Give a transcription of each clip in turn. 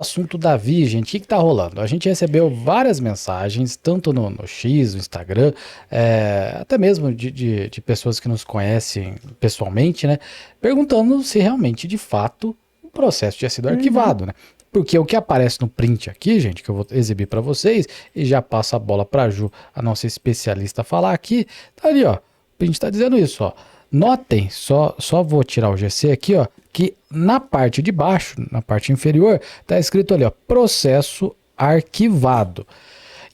Assunto Davi, gente, o que tá rolando? A gente recebeu várias mensagens, tanto no X, no Instagram, até mesmo de pessoas que nos conhecem pessoalmente, né? Perguntando se realmente, de fato, o processo tinha sido Uhum. arquivado, né? Porque o que aparece no print aqui, gente, que eu vou exibir para vocês, e já passo a bola para Ju, a nossa especialista, falar aqui, tá ali, ó. O print tá dizendo isso, ó. Notem, só vou tirar o GC aqui, ó, que na parte de baixo, na parte inferior, tá escrito ali, ó, processo arquivado.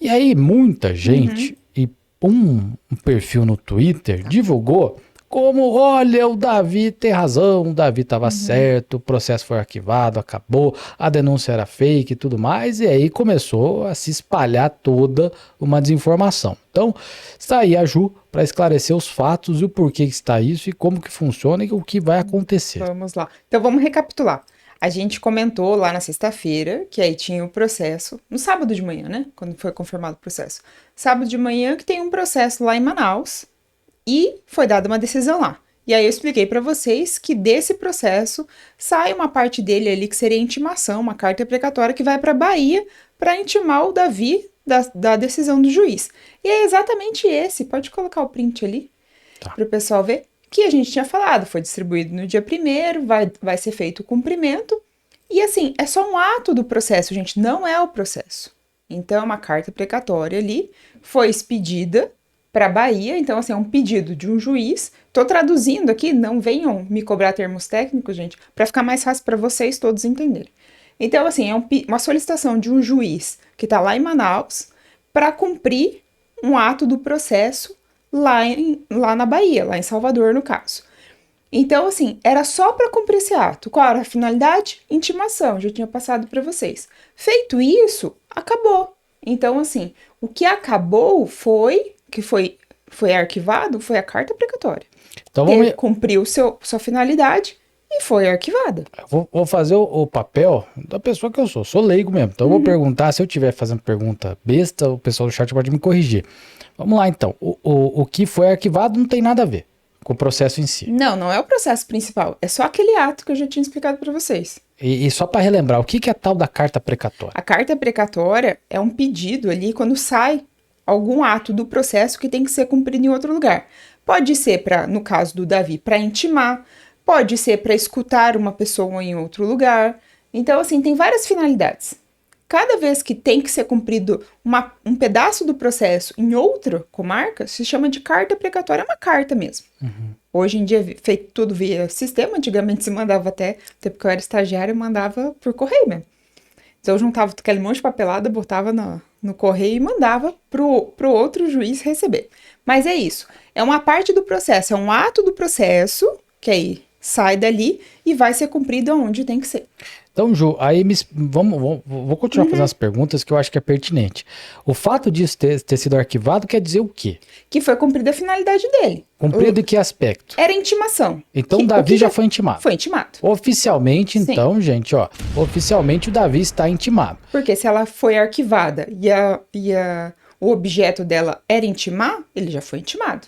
E aí muita gente Uhum. e um perfil no Twitter divulgou como, olha, o Davi tem razão, o Davi estava Uhum. certo, o processo foi arquivado, acabou, a denúncia era fake e tudo mais, e aí começou a se espalhar toda uma desinformação. Então, está aí a Ju para esclarecer os fatos e o porquê que está isso e como que funciona e o que vai acontecer. Vamos lá. Então vamos recapitular. A gente comentou lá na sexta-feira que aí tinha o processo, no sábado de manhã, né? Quando foi confirmado o processo. Sábado de manhã que tem um processo lá em Manaus e foi dada uma decisão lá. E aí eu expliquei para vocês que desse processo sai uma parte dele ali que seria intimação, uma carta precatória que vai para a Bahia para intimar o Davi da decisão do juiz. E é exatamente esse, pode colocar o print ali Tá. para o pessoal ver, que a gente tinha falado, foi distribuído no dia 1º, vai ser feito o cumprimento, e assim, é só um ato do processo, gente, não é o processo. Então, é uma carta precatória ali, foi expedida para a Bahia, então assim, é um pedido de um juiz. Tô traduzindo aqui, não venham me cobrar termos técnicos, gente, para ficar mais fácil para vocês todos entenderem. Então, assim, uma solicitação de um juiz que está lá em Manaus para cumprir um ato do processo lá na Bahia, lá em Salvador, no caso. Então, assim, era só para cumprir esse ato. Qual era a finalidade? Intimação, já tinha passado para vocês. Feito isso, acabou. Então, assim, o que acabou foi arquivado, foi a carta precatória. Então vamos, Cumpriu sua finalidade e foi arquivada. vou fazer o papel da pessoa que eu sou leigo mesmo. Então eu vou perguntar, se eu estiver fazendo pergunta besta, o pessoal do chat pode me corrigir. Vamos lá então, o que foi arquivado não tem nada a ver com o processo em si. Não, não é o processo principal, é só aquele ato que eu já tinha explicado para vocês. E só para relembrar, o que é tal da carta precatória? A carta precatória é um pedido ali quando sai algum ato do processo que tem que ser cumprido em outro lugar. Pode ser para, no caso do Davi, para intimar, pode ser para escutar uma pessoa em outro lugar. Então, assim, tem várias finalidades. Cada vez que tem que ser cumprido um pedaço do processo em outra comarca, se chama de carta precatória, é uma carta mesmo. Hoje em dia, feito tudo via sistema, antigamente se mandava até porque eu era estagiária, eu mandava por correio mesmo. Então eu juntava aquele monte de papelada, botava no correio e mandava pro outro juiz receber. Mas é isso. É uma parte do processo, é um ato do processo, que aí sai dali e vai ser cumprido aonde tem que ser. Então, Ju, aí vou continuar fazendo as perguntas que eu acho que é pertinente. O fato disso ter sido arquivado quer dizer o quê? Que foi cumprida a finalidade dele. Cumprido em que aspecto? Era intimação. Então, O Davi que já foi intimado. foi intimado. Oficialmente, Sim. então, gente, ó, oficialmente o Davi está intimado. Porque se ela foi arquivada o objeto dela era intimar, ele já foi intimado.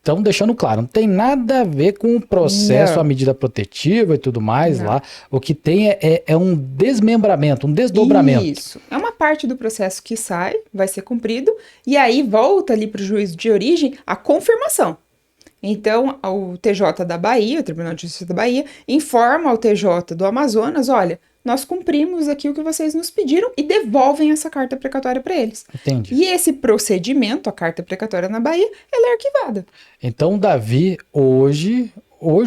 Então, deixando claro, não tem nada a ver com o processo, a Não, medida protetiva e tudo mais não. lá. O que tem é um desmembramento, um desdobramento. Isso. É uma parte do processo que sai, vai ser cumprido, e aí volta ali para o juízo de origem a confirmação. Então, o TJ da Bahia, o Tribunal de Justiça da Bahia, informa ao TJ do Amazonas: olha, nós cumprimos aqui o que vocês nos pediram e devolvem essa carta precatória para eles. Entende? E esse procedimento, a carta precatória na Bahia, ela é arquivada. Então, Davi, hoje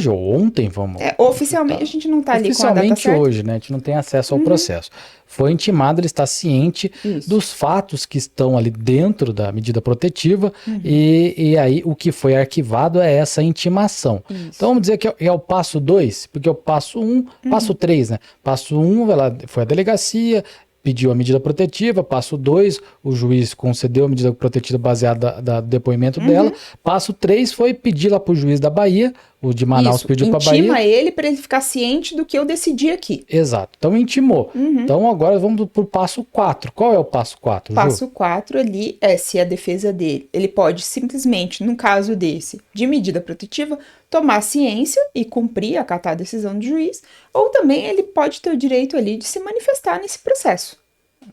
ou ontem, vamos Oficialmente, chutar. a gente não está ali com a data Oficialmente certa. hoje, né? A gente não tem acesso ao processo. Foi intimado, ele está ciente Isso. dos fatos que estão ali dentro da medida protetiva e aí o que foi arquivado é essa intimação. Isso. Então vamos dizer que é o passo 2, porque o passo 1, passo 3, né? Passo 1, ela foi a delegacia, pediu a medida protetiva. Passo 2, o juiz concedeu a medida protetiva baseada no depoimento dela. Passo 3 foi pedir lá para o juiz da Bahia O de Manaus Isso, pediu pra Bahia. intima ele para ele ficar ciente do que eu decidi aqui. Exato. Então intimou. Então agora vamos pro passo 4. Qual é o passo 4, Ju? Passo 4 ali é se a defesa dele, ele pode simplesmente, num caso desse, de medida protetiva, tomar ciência e cumprir, acatar a decisão do juiz, ou também ele pode ter o direito ali de se manifestar nesse processo.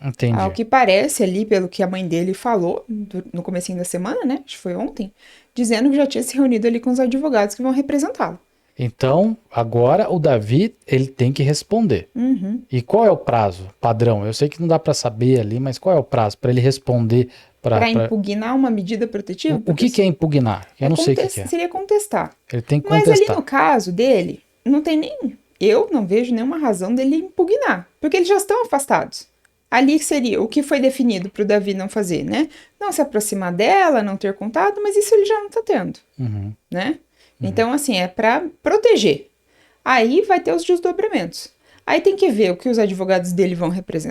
Entendi. Ao que parece ali, pelo que a mãe dele falou no comecinho da semana, né? Acho que foi ontem, dizendo que já tinha se reunido ali com os advogados que vão representá-lo. Então, agora o Davi, ele tem que responder. E qual é o prazo padrão? Eu sei que não dá para saber ali, mas qual é o prazo para ele responder Para impugnar uma medida protetiva? O que é impugnar? Eu não sei o que é. Seria contestar. Ele tem que Mas contestar. ali no caso dele, não tem nem... Eu não vejo nenhuma razão dele impugnar, porque eles já estão afastados. Ali seria o que foi definido para o Davi não fazer, né? Não se aproximar dela, não ter contato, mas isso ele já não está tendo, né? Então, assim, é para proteger. Aí vai ter os desdobramentos. Aí tem que ver o que os advogados dele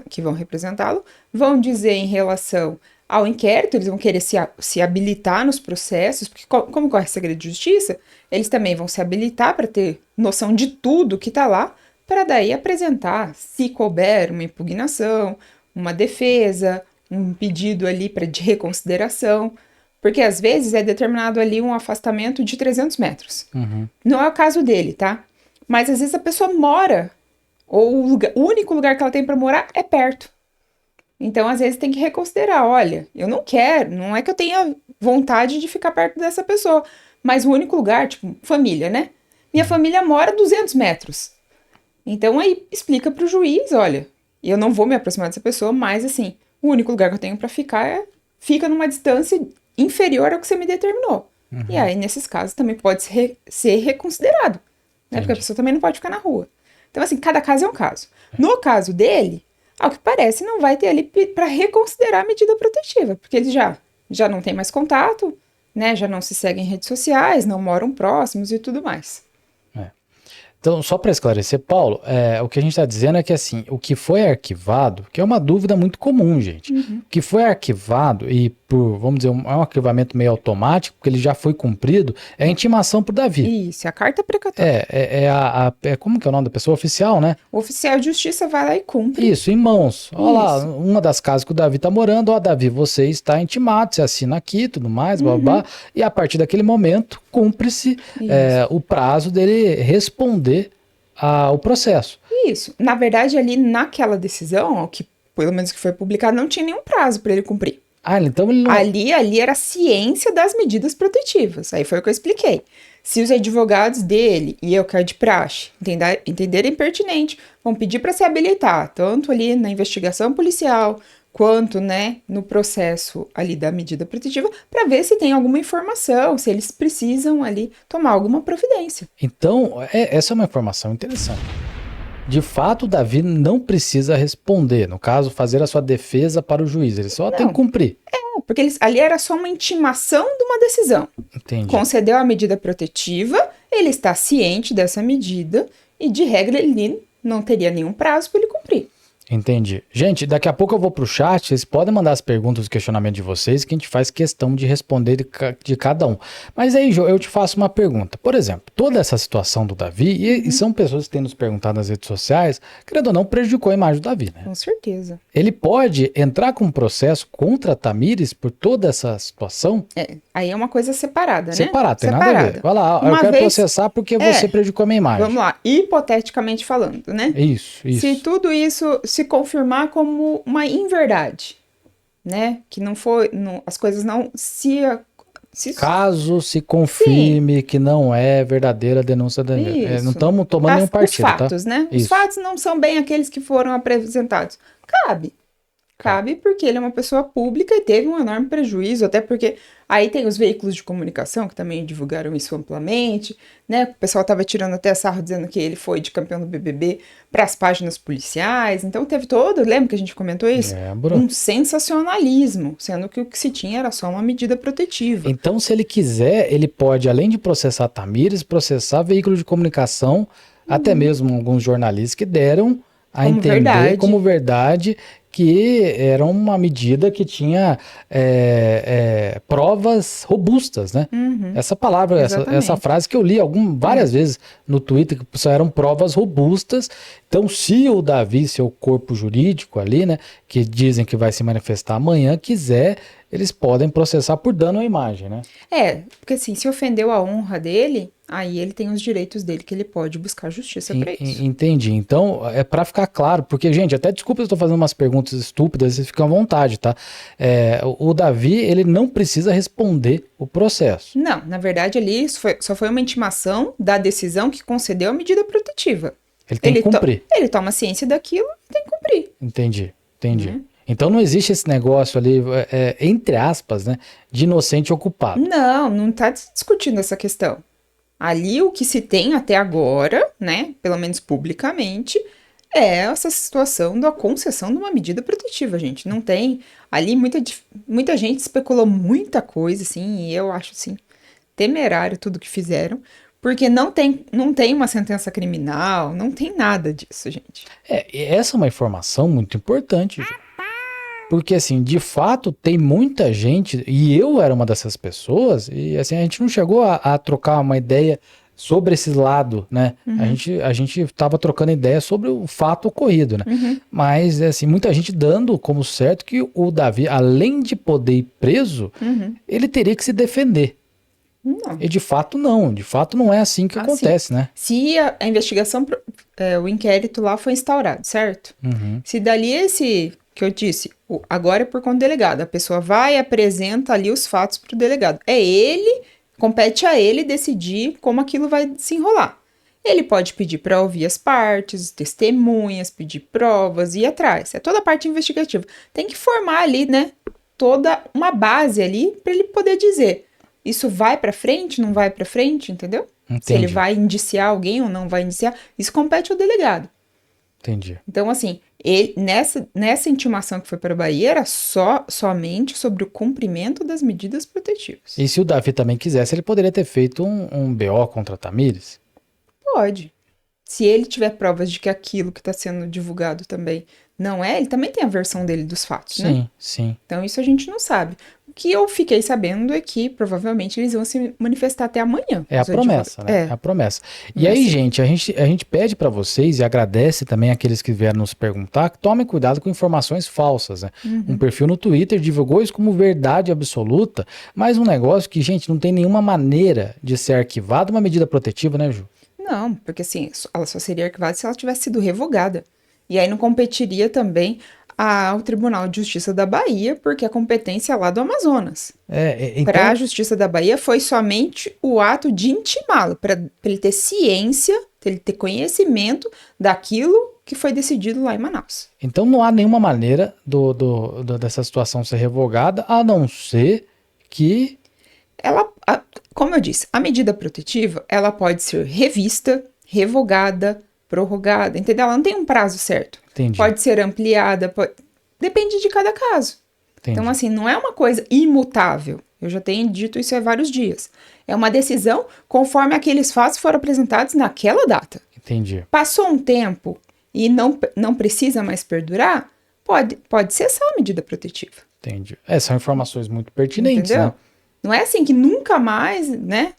que vão representá-lo vão dizer em relação ao inquérito, eles vão querer se habilitar nos processos, porque como corre segredo de justiça, eles também vão se habilitar para ter noção de tudo que está lá, para daí apresentar, se couber, uma impugnação, uma defesa, um pedido ali de reconsideração, porque às vezes é determinado ali um afastamento de 300 metros. Não é o caso dele, tá? Mas às vezes a pessoa mora, ou o único lugar que ela tem para morar é perto. Então, às vezes tem que reconsiderar, olha, eu não quero, não é que eu tenha vontade de ficar perto dessa pessoa, mas o único lugar, tipo, família, né? Minha família mora a 200 metros. Então, aí explica pro juiz, olha, eu não vou me aproximar dessa pessoa, mas assim, o único lugar que eu tenho para ficar fica numa distância inferior ao que você me determinou. E aí, nesses casos, também pode ser reconsiderado, né? Porque a pessoa também não pode ficar na rua. Então, assim, cada caso é um caso. No caso dele, ao que parece, não vai ter ali para reconsiderar a medida protetiva, porque eles já não têm mais contato, né? Já não se seguem em redes sociais, não moram próximos e tudo mais. Então, só para esclarecer, Paulo, o que a gente está dizendo é que, assim, o que foi arquivado, que é uma dúvida muito comum, gente, o que foi arquivado e vamos dizer, é um arquivamento meio automático, porque ele já foi cumprido, é a intimação pro Davi. Isso, é a carta precatória. Como que é o nome da pessoa? Oficial, né? O oficial de justiça vai lá e cumpre. Isso, em mãos. Olha lá, uma das casas que o Davi tá morando, ó, Davi, você está intimado, você assina aqui, tudo mais, blá, blá, blá, e a partir daquele momento, cumpre-se o prazo dele responder ao processo. Isso. Na verdade, ali naquela decisão, que pelo menos que foi publicado, não tinha nenhum prazo para ele cumprir. Então ele não... Ali era a ciência das medidas protetivas. Aí foi o que eu expliquei. Se os advogados dele, e eu que é de praxe, entenderem pertinente, vão pedir para se habilitar, tanto ali na investigação policial, quanto, né, no processo ali da medida protetiva, para ver se tem alguma informação, se eles precisam ali tomar alguma providência. Então, essa é uma informação interessante. De fato, o Davi não precisa responder, no caso, fazer a sua defesa para o juiz, ele só tem que cumprir. Porque ali era só uma intimação de uma decisão. Entendi. Concedeu a medida protetiva, ele está ciente dessa medida e, de regra, ele não teria nenhum prazo para ele cumprir. Entendi. Gente, daqui a pouco eu vou pro chat, vocês podem mandar as perguntas e questionamentos de vocês que a gente faz questão de responder de cada um. Mas aí, Jô, eu te faço uma pergunta. Por exemplo, toda essa situação do Davi, e são pessoas que têm nos perguntado nas redes sociais, querendo ou não, prejudicou a imagem do Davi, né? Com certeza. Ele pode entrar com um processo contra a Tamires por toda essa situação? Aí é uma coisa separada, né? Separada, tem nada a ver. Vai lá, eu quero processar porque você prejudicou a minha imagem. Vamos lá, hipoteticamente falando, né? Isso. Se tudo isso se confirmar como uma inverdade, né? Que não foi, as coisas não se caso se confirme que não é verdadeira a denúncia da... não estamos tomando nenhum partido, os fatos, tá? né? Isso. Os fatos não são bem aqueles que foram apresentados. Cabe porque ele é uma pessoa pública e teve um enorme prejuízo, até porque aí tem os veículos de comunicação que também divulgaram isso amplamente, né? O pessoal estava tirando até sarro dizendo que ele foi de campeão do BBB para as páginas policiais, então teve lembra que a gente comentou isso? Lembro. Um sensacionalismo, sendo que o que se tinha era só uma medida protetiva. Então, se ele quiser, ele pode, além de processar a Tamires, processar veículos de comunicação, até mesmo alguns jornalistas que deram a entender como verdade que era uma medida que tinha provas robustas, né? Essa palavra, essa frase que eu li várias vezes no Twitter, que só eram provas robustas. Então, se o Davi, seu corpo jurídico ali, né, que dizem que vai se manifestar amanhã, quiser, eles podem processar por dano à imagem, né? Porque assim, se ofendeu a honra dele, aí ele tem os direitos dele, que ele pode buscar justiça para isso. Entendi. Então, é para ficar claro, porque, gente, até desculpa se eu estou fazendo umas perguntas estúpidas, vocês ficam à vontade, tá? O Davi, ele não precisa responder o processo. Não, na verdade, ali só foi uma intimação da decisão que concedeu a medida protetiva. Ele tem que cumprir. Ele toma ciência daquilo e tem que cumprir. Entendi. Então não existe esse negócio ali, entre aspas, né, de inocente ou culpado. Não está discutindo essa questão. Ali o que se tem até agora, né, pelo menos publicamente, é essa situação da concessão de uma medida protetiva, gente. Não tem... Ali muita gente especulou muita coisa, assim, e eu acho, assim, temerário tudo que fizeram, porque não tem uma sentença criminal, não tem nada disso, gente. Essa é uma informação muito importante, gente. Porque, assim, de fato, tem muita gente, e eu era uma dessas pessoas, e assim, a gente não chegou a trocar uma ideia sobre esse lado, né? A gente estava trocando ideia sobre o fato ocorrido, né? Mas, assim, muita gente dando como certo que o Davi, além de poder ir preso, ele teria que se defender. Não. E de fato não é assim que acontece, né? Se a investigação, o inquérito lá foi instaurado, certo? Se dali esse... que eu disse, agora é por conta do delegado, a pessoa vai e apresenta ali os fatos para o delegado. Compete a ele decidir como aquilo vai se enrolar. Ele pode pedir para ouvir as partes, testemunhas, pedir provas e ir atrás. É toda a parte investigativa. Tem que formar ali, né, toda uma base ali para ele poder dizer, isso vai para frente, não vai para frente, entendeu? Entendi. Se ele vai indiciar alguém ou não vai indiciar, isso compete ao delegado. Entendi. Então, assim, nessa intimação que foi para a Bahia, era somente sobre o cumprimento das medidas protetivas. E se o Davi também quisesse, ele poderia ter feito um BO contra a Tamires? Pode. Se ele tiver provas de que aquilo que está sendo divulgado também não é, ele também tem a versão dele dos fatos, né? Sim. Então, isso a gente não sabe. O que eu fiquei sabendo é que provavelmente eles vão se manifestar até amanhã. É a promessa, né? É a promessa. E aí, gente, a gente pede para vocês e agradece também aqueles que vieram nos perguntar que tomem cuidado com informações falsas, né? Um perfil no Twitter divulgou isso como verdade absoluta, mas um negócio que, gente, não tem nenhuma maneira de ser arquivado uma medida protetiva, né, Ju? Não, porque assim, ela só seria arquivada se ela tivesse sido revogada. E aí não competiria também ao Tribunal de Justiça da Bahia, porque a competência é lá do Amazonas. Então... Para a Justiça da Bahia foi somente o ato de intimá-lo, para ele ter ciência, para ele ter conhecimento daquilo que foi decidido lá em Manaus. Então não há nenhuma maneira dessa situação ser revogada, a não ser que... Como eu disse, a medida protetiva, ela pode ser revista, revogada, prorrogada, entendeu? Ela não tem um prazo certo. Entendi. Pode ser ampliada, depende de cada caso. Entendi. Então, assim, não é uma coisa imutável. Eu já tenho dito isso há vários dias. É uma decisão conforme aqueles fatos foram apresentados naquela data. Entendi. Passou um tempo e não precisa mais perdurar, pode cessar a medida protetiva. Entendi. São informações muito pertinentes, entendeu? né? Não é assim que nunca mais, né?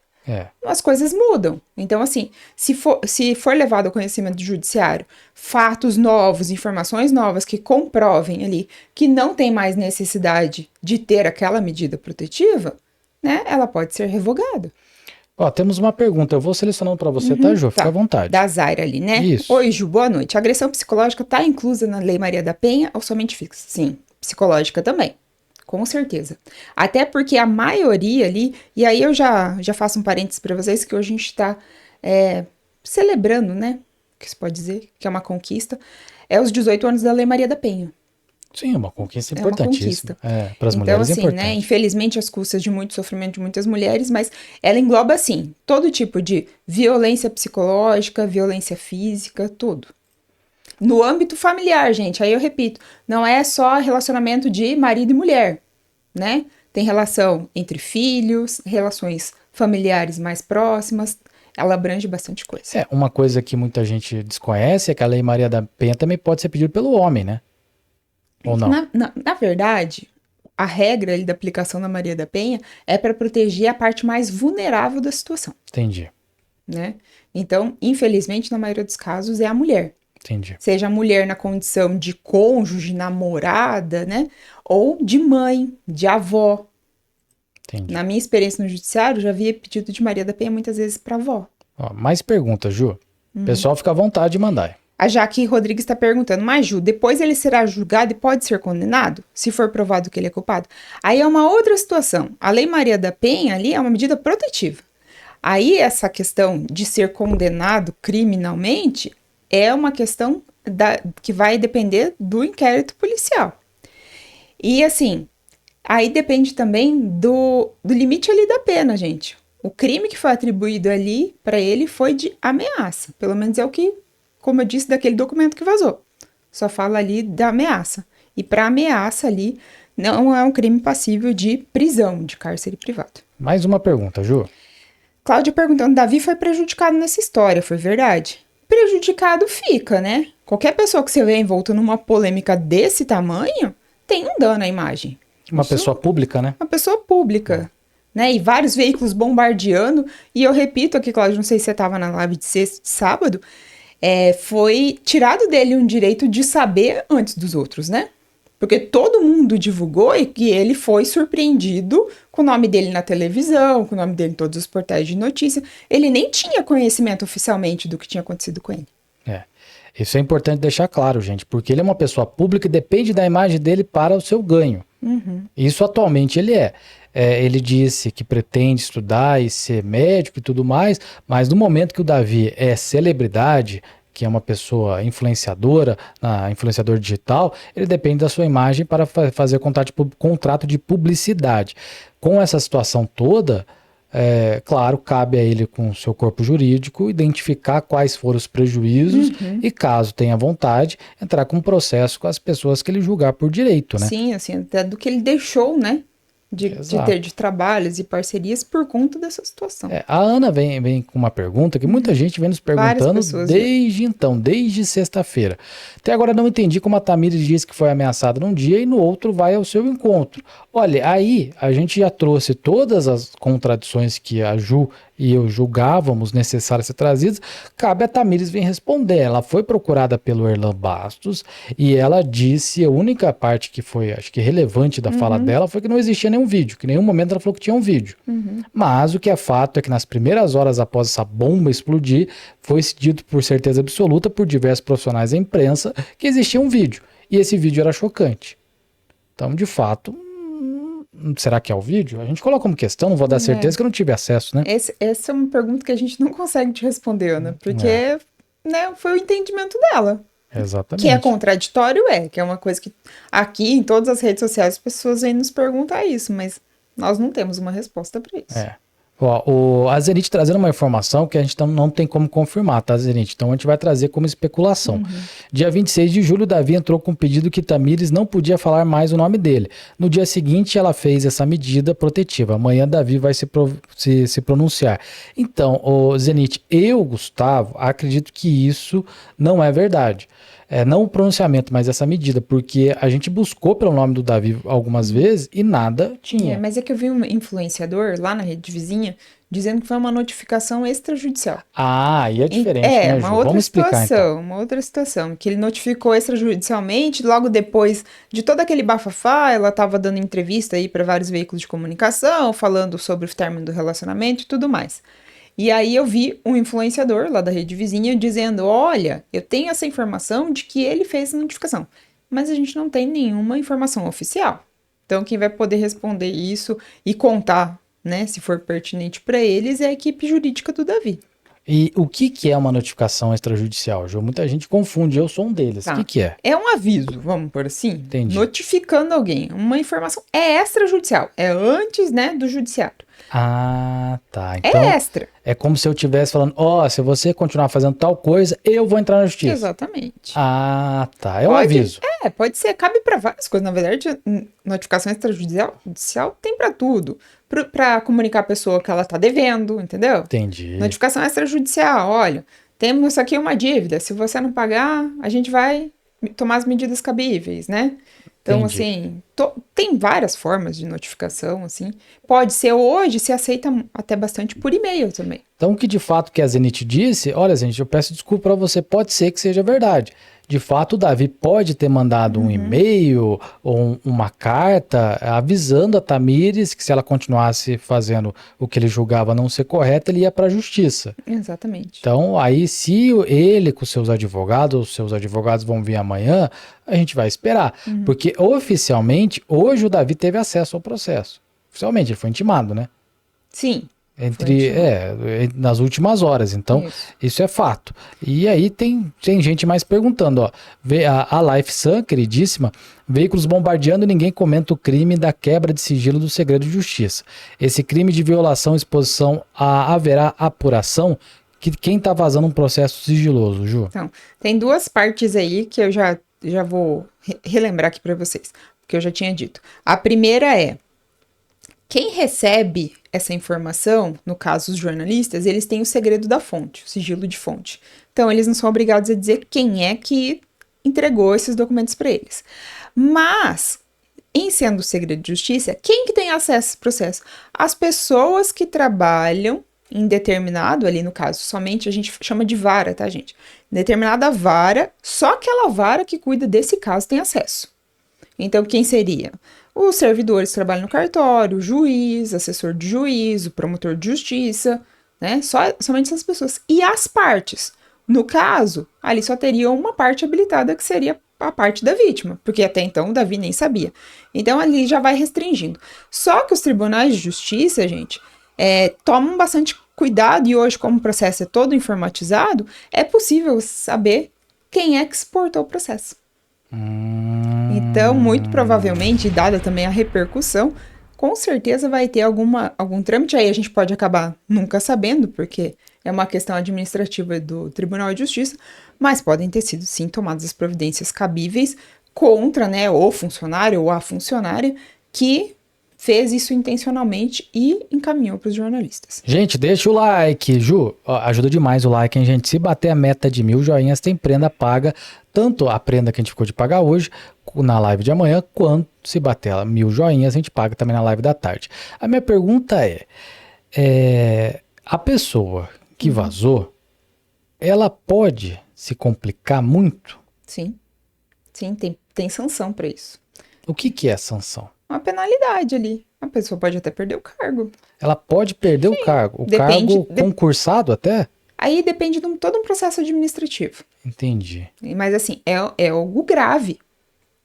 As coisas mudam. Então, assim, se for levado ao conhecimento do judiciário fatos novos, informações novas que comprovem ali que não tem mais necessidade de ter aquela medida protetiva, né? Ela pode ser revogada. Ó, temos uma pergunta, eu vou selecionando para você, tá, Ju? Fica à vontade. Da Zaira ali, né? Isso. Oi, Ju, boa noite. A agressão psicológica está inclusa na Lei Maria da Penha ou somente fixa? Sim, psicológica também. Com certeza. Até porque a maioria ali, e aí eu já faço um parênteses para vocês, que hoje a gente está celebrando, né? Que se pode dizer que é uma conquista, é os 18 anos da Lei Maria da Penha. Sim, é uma conquista importantíssima. Para as então, mulheres assim, é importante. né? Infelizmente, às custas de muito sofrimento de muitas mulheres, mas ela engloba, assim, todo tipo de violência psicológica, violência física, tudo. No âmbito familiar, gente, aí eu repito, não é só relacionamento de marido e mulher, né? Tem relação entre filhos, relações familiares mais próximas, ela abrange bastante coisa. Uma coisa que muita gente desconhece é que a Lei Maria da Penha também pode ser pedida pelo homem, né? Ou não? Na verdade, a regra ali da aplicação da Maria da Penha é para proteger a parte mais vulnerável da situação, Entendi, né? Então, infelizmente, na maioria dos casos, é a mulher. entendi. Seja a mulher na condição de cônjuge, namorada, né? Ou de mãe, de avó. Entendi. Na minha experiência no judiciário, já havia pedido de Maria da Penha muitas vezes para avó. Ó, mais perguntas, Ju. O pessoal fica à vontade de mandar. A Jaque Rodrigues está perguntando, mas Ju, depois ele será julgado e pode ser condenado? Se for provado que ele é culpado? Aí é uma outra situação. A Lei Maria da Penha ali é uma medida protetiva. Aí essa questão de ser condenado criminalmente é uma questão que vai depender do inquérito policial. E assim, aí depende também do limite ali da pena, gente. O crime que foi atribuído ali para ele foi de ameaça. Pelo menos é o que, como eu disse, daquele documento que vazou. Só fala ali da ameaça. E para ameaça ali, não é um crime passível de prisão, de cárcere privado. Mais uma pergunta, Ju. Cláudia perguntando, Davi foi prejudicado nessa história, foi verdade? Prejudicado fica, né? Qualquer pessoa que você vê envolta numa polêmica desse tamanho, tem um dano à imagem. Uma pessoa pública, né? Uma pessoa pública, né? E vários veículos bombardeando. E eu repito aqui, Cláudia, não sei se você estava na live de sexta, de sábado, foi tirado dele um direito de saber antes dos outros, né? Porque todo mundo divulgou e que ele foi surpreendido com o nome dele na televisão, com o nome dele em todos os portais de notícia. Ele nem tinha conhecimento oficialmente do que tinha acontecido com ele. Isso é importante deixar claro, gente, porque ele é uma pessoa pública e depende da imagem dele para o seu ganho. Isso atualmente ele é. Ele disse que pretende estudar e ser médico e tudo mais, mas no momento que o Davi é celebridade, que é uma pessoa influenciadora, influenciador digital, ele depende da sua imagem para fazer contrato de publicidade. Com essa situação toda, claro, cabe a ele, com o seu corpo jurídico, identificar quais foram os prejuízos e, caso tenha vontade, entrar com um processo com as pessoas que ele julgar por direito, né? Sim, assim, até do que ele deixou, né? De ter de trabalhos e parcerias por conta dessa situação. A Ana vem com uma pergunta que muita gente vem nos perguntando desde sexta-feira. Até agora não entendi como a Tamires disse que foi ameaçada num dia e no outro vai ao seu encontro. Olha, aí a gente já trouxe todas as contradições que a Ju e eu julgávamos necessárias ser trazidas. Cabe a Tamires vir responder. Ela foi procurada pelo Erlan Bastos e ela disse, a única parte que foi, acho que relevante da fala dela foi que não existia nenhum vídeo, que em nenhum momento ela falou que tinha um vídeo. Mas o que é fato é que nas primeiras horas após essa bomba explodir, foi dito por certeza absoluta por diversos profissionais da imprensa que existia um vídeo. E esse vídeo era chocante. Então, de fato, será que é o vídeo? A gente coloca como questão, não vou dar certeza que eu não tive acesso, né? Essa é uma pergunta que a gente não consegue te responder, Ana, porque né, foi o entendimento dela. Exatamente. Que é contraditório, que é uma coisa que aqui em todas as redes sociais as pessoas vêm nos perguntar isso, mas nós não temos uma resposta para isso. Ó, a Zenit trazendo uma informação que a gente não tem como confirmar, tá, Zenit? Então a gente vai trazer como especulação. Dia 26 de julho, Davi entrou com um pedido que Tamires não podia falar mais o nome dele. No dia seguinte, ela fez essa medida protetiva. Amanhã, Davi vai se pronunciar. Então, Zenit, eu, Gustavo, acredito que isso não é verdade. Não o pronunciamento, mas essa medida, porque a gente buscou pelo nome do Davi algumas vezes e nada tinha. Mas é que eu vi um influenciador lá na rede vizinha dizendo que foi uma notificação extrajudicial. E é diferente, né, uma Ju? outra Vamos explicar, situação, então. uma outra situação, que ele notificou extrajudicialmente, logo depois de todo aquele bafafá, ela estava dando entrevista aí para vários veículos de comunicação, falando sobre o término do relacionamento e tudo mais. E aí eu vi um influenciador lá da rede vizinha dizendo, olha, eu tenho essa informação de que ele fez a notificação, mas a gente não tem nenhuma informação oficial. Então quem vai poder responder isso e contar, né, se for pertinente para eles, é a equipe jurídica do Davi. E o que é uma notificação extrajudicial, Ju? Muita gente confunde, eu sou um deles. O que é? É um aviso, vamos por assim, Entendi. Notificando alguém. Uma informação extrajudicial, antes, né, do judiciário. Tá. Então, É extra. é como se eu estivesse falando, se você continuar fazendo tal coisa, eu vou entrar na justiça. Exatamente. Tá. É um aviso. Pode ser. Cabe para várias coisas. Na verdade, notificação extrajudicial tem para tudo. Para comunicar a pessoa que ela tá devendo, entendeu? Entendi. Notificação extrajudicial. Olha, temos aqui uma dívida. Se você não pagar, a gente vai tomar as medidas cabíveis, né? Então, Entendi. assim, tem várias formas de notificação, assim. Pode ser hoje, se aceita até bastante por e-mail também. Então, o que de fato que a Zenith disse, olha, gente, eu peço desculpa para você, pode ser que seja verdade. De fato, o Davi pode ter mandado um e-mail ou uma carta avisando a Tamires que se ela continuasse fazendo o que ele julgava não ser correto, ele ia para a justiça. Exatamente. Então, aí, se ele com seus advogados, os seus advogados vão vir amanhã, a gente vai esperar. Porque oficialmente, hoje o Davi teve acesso ao processo. Oficialmente, ele foi intimado, né? Sim. Nas últimas horas. Então, isso é fato. E aí tem gente mais perguntando, ó. A LifeSun, queridíssima, veículos bombardeando e ninguém comenta o crime da quebra de sigilo do segredo de justiça. Esse crime de violação e exposição haverá apuração? Quem tá vazando um processo sigiloso, Ju? Então, tem duas partes aí que eu já vou relembrar aqui para vocês, porque eu já tinha dito. A primeira é, quem recebe essa informação, no caso os jornalistas, eles têm o segredo da fonte, o sigilo de fonte. Então, eles não são obrigados a dizer quem é que entregou esses documentos para eles. Mas, em sendo o segredo de justiça, quem que tem acesso a esse processo? As pessoas que trabalham em determinado, ali no caso, somente a gente chama de vara, tá, gente? Determinada vara, só aquela vara que cuida desse caso tem acesso. Então, quem seria? Os servidores que trabalham no cartório, o juiz, assessor de juiz, o promotor de justiça, né? Somente essas pessoas. E as partes. No caso, ali só teria uma parte habilitada, que seria a parte da vítima, porque até então o Davi nem sabia. Então, ali já vai restringindo. Só que os tribunais de justiça, gente, tomam bastante cuidado, e hoje, como o processo é todo informatizado, é possível saber quem é que exportou o processo. Então, muito provavelmente, dada também a repercussão, com certeza vai ter algum trâmite. Aí a gente pode acabar nunca sabendo, porque é uma questão administrativa do Tribunal de Justiça, mas podem ter sido, sim, tomadas as providências cabíveis contra, né, o funcionário ou a funcionária que fez isso intencionalmente e encaminhou para os jornalistas. Gente, deixa o like, Ju, ajuda demais o like, hein, gente? Se bater a meta de 1000 joinhas, tem prenda paga, tanto a prenda que a gente ficou de pagar hoje, na live de amanhã, quanto se bater 1000 joinhas, a gente paga também na live da tarde. A minha pergunta a pessoa que vazou, ela pode se complicar muito? Sim, tem sanção para isso. O que é sanção? Uma penalidade ali. A pessoa pode até perder o cargo. Ela pode perder o cargo. O cargo concursado até? Aí depende de todo um processo administrativo. Entendi. Mas assim, é algo grave.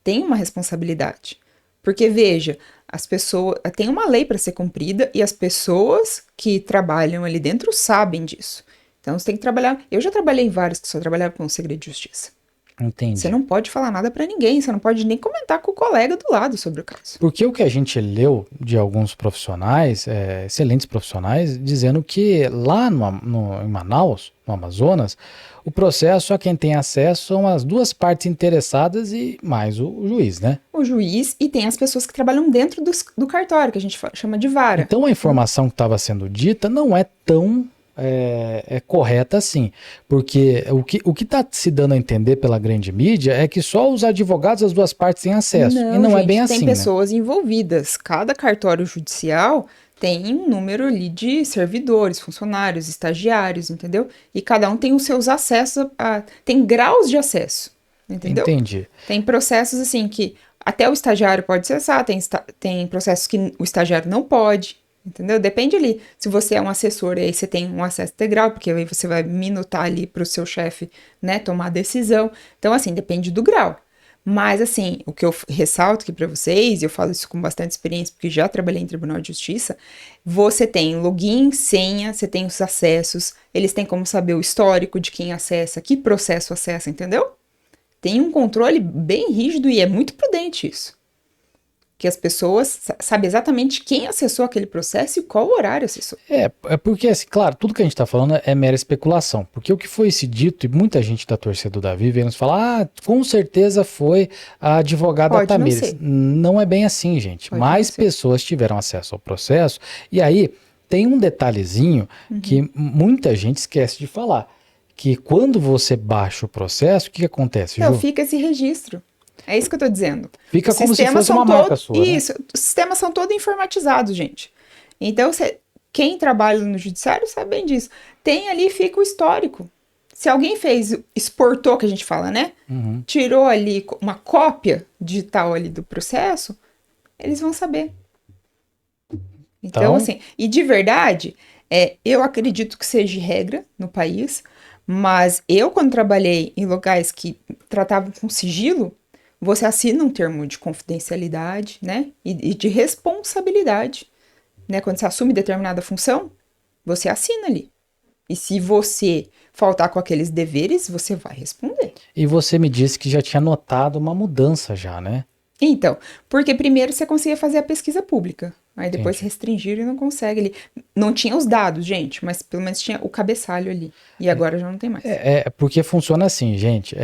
Tem uma responsabilidade. Porque, veja, as pessoas... Tem uma lei para ser cumprida e as pessoas que trabalham ali dentro sabem disso. Então, você tem que trabalhar... Eu já trabalhei em vários que só trabalhavam com o segredo de justiça. Entendi. Você não pode falar nada pra ninguém, você não pode nem comentar com o colega do lado sobre o caso. Porque o que a gente leu de alguns profissionais, excelentes profissionais, dizendo que lá em Manaus, no Amazonas, o processo, só quem tem acesso são as duas partes interessadas e mais o juiz, né? O juiz e tem as pessoas que trabalham dentro do cartório, que a gente chama de vara. Então a informação que estava sendo dita não é tão correta assim, porque o que está se dando a entender pela grande mídia é que só os advogados das duas partes têm acesso, e não, gente, é bem assim, tem pessoas envolvidas, cada cartório judicial tem um número ali de servidores, funcionários, estagiários, entendeu? E cada um tem os seus acessos, tem graus de acesso, entendeu? Entendi. Tem processos assim que até o estagiário pode acessar, tem processos que o estagiário não pode, entendeu? Depende ali. Se você é um assessor, aí você tem um acesso integral, porque aí você vai minutar ali para o seu chefe, né, tomar a decisão. Então, assim, depende do grau. Mas, assim, o que eu ressalto aqui para vocês, e eu falo isso com bastante experiência, porque já trabalhei em Tribunal de Justiça, você tem login, senha, você tem os acessos, eles têm como saber o histórico de quem acessa, que processo acessa, entendeu? Tem um controle bem rígido e é muito prudente isso. Que as pessoas sabem exatamente quem acessou aquele processo e qual horário acessou. É porque, assim, claro, tudo que a gente está falando é mera especulação, porque o que foi se dito, e muita gente da torcida do Davi veio nos falar, com certeza foi a advogada Tamires. Não é bem assim, gente. Mais pessoas tiveram acesso ao processo, e aí tem um detalhezinho que muita gente esquece de falar, que quando você baixa o processo, o que acontece, Ju? Fica esse registro. É isso que eu tô dizendo. Fica Os como se sistemas fosse uma são marca todos. sua, né? Isso, os sistemas são todos informatizados, gente. Então, quem trabalha no judiciário sabe bem disso. Tem ali, fica o histórico. Se alguém exportou, que a gente fala, né? Uhum. Tirou ali uma cópia digital ali do processo, eles vão saber. Então, Então, assim, e de verdade, eu acredito que seja regra no país, mas eu, quando trabalhei em locais que tratavam com sigilo, você assina um termo de confidencialidade, né? E de responsabilidade, né? Quando você assume determinada função, você assina ali. E se você faltar com aqueles deveres, você vai responder. e você me disse que já tinha notado uma mudança já, né? Então, porque primeiro você conseguia fazer a pesquisa pública, aí depois Entendi. restringiram e não consegue ali. Não tinha os dados, gente, mas pelo menos tinha o cabeçalho ali. E agora já não tem mais. Porque funciona assim, gente.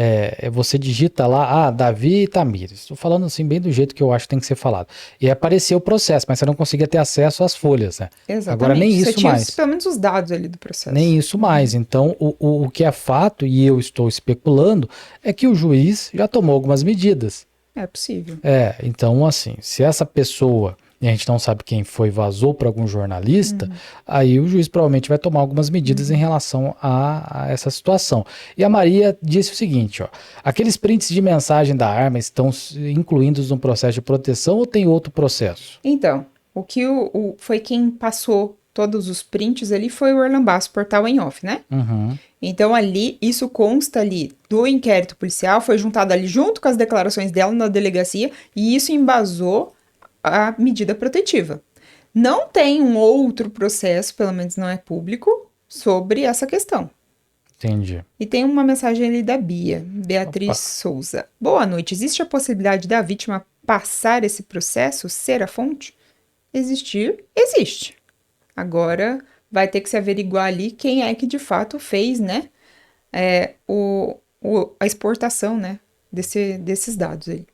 Você digita lá, Davi Tamires. Estou falando assim, bem do jeito que eu acho que tem que ser falado. E apareceu o processo, mas você não conseguia ter acesso às folhas, né? Agora nem Exatamente. Você isso tinha mais. pelo menos os dados ali do processo. Nem isso mais. Então, o que é fato, e eu estou especulando, é que o juiz já tomou algumas medidas. É possível. Então, assim, se essa pessoa, e a gente não sabe quem foi, vazou para algum jornalista, aí o juiz provavelmente vai tomar algumas medidas em relação a essa situação. E a Maria disse o seguinte, ó, aqueles prints de mensagem da arma estão incluídos no processo de proteção ou tem outro processo? Então, o que foi quem passou todos os prints ali foi o Orlan Basso, portal em off, né? Uhum. Então, ali, isso consta ali do inquérito policial, foi juntado ali junto com as declarações dela na delegacia, e isso embasou a medida protetiva. Não tem um outro processo, pelo menos não é público, sobre essa questão. Entendi. E tem uma mensagem ali da Beatriz Opa. Souza. Boa noite. Existe a possibilidade da vítima passar esse processo, ser a fonte? Existir, existe. Agora vai ter que se averiguar ali quem é que de fato fez, né, a exportação, né, desses dados aí.